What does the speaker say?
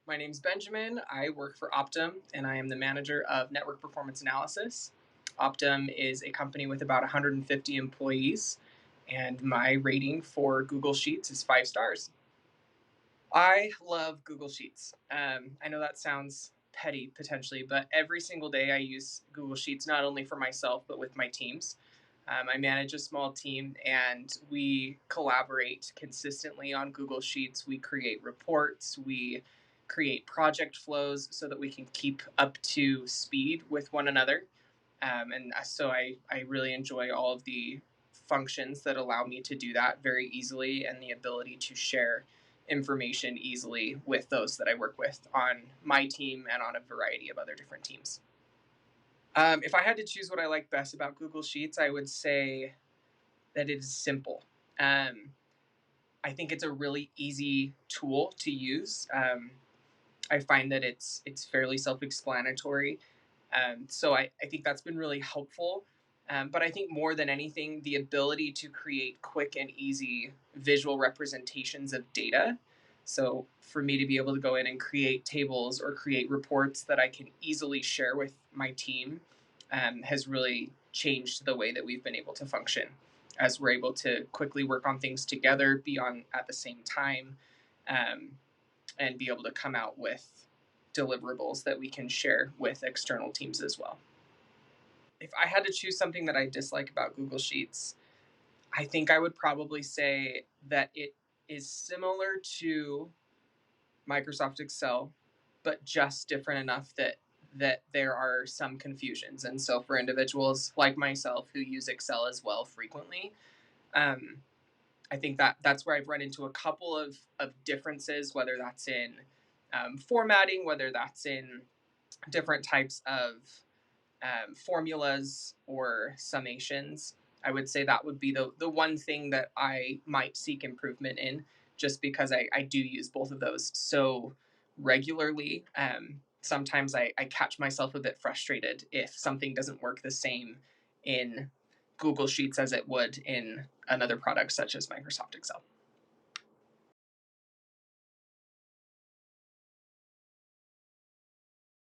My name's Benjamin. I work for Optum, and I am the manager of network performance analysis. Optum is a company with about 150 employees, and my rating for Google Sheets is 5 stars. I love Google Sheets. I know that sounds petty potentially, but every single day I use Google Sheets not only for myself but with my teams. I manage a small team and we collaborate consistently on Google Sheets. We create reports, we create project flows so that we can keep up to speed with one another. And so I really enjoy all of the functions that allow me to do that very easily and the ability to share information easily with those that I work with on my team and on a variety of other different teams. If I had to choose what I like best about Google Sheets, I would say that it is simple. Um, I think it's a really easy tool to use. I find that it's fairly self-explanatory. So I think that's been really helpful. But I think more than anything, the ability to create quick and easy visual representations of data. So for me to be able to go in and create tables or create reports that I can easily share with my team has really changed the way that we've been able to function as we're able to quickly work on things together, be on at the same time, um, and be able to come out with deliverables that we can share with external teams as well. If I had to choose something that I dislike about Google Sheets, I think I would probably say that it is similar to Microsoft Excel, but just different enough that there are some confusions. And so for individuals like myself who use Excel as well frequently, um, I think that's where I've run into a couple of differences, whether that's in formatting, whether that's in different types of formulas or summations. I would say that would be the one thing that I might seek improvement in, just because I do use both of those so regularly. Sometimes I catch myself a bit frustrated if something doesn't work the same in Google Sheets as it would in another product such as Microsoft Excel.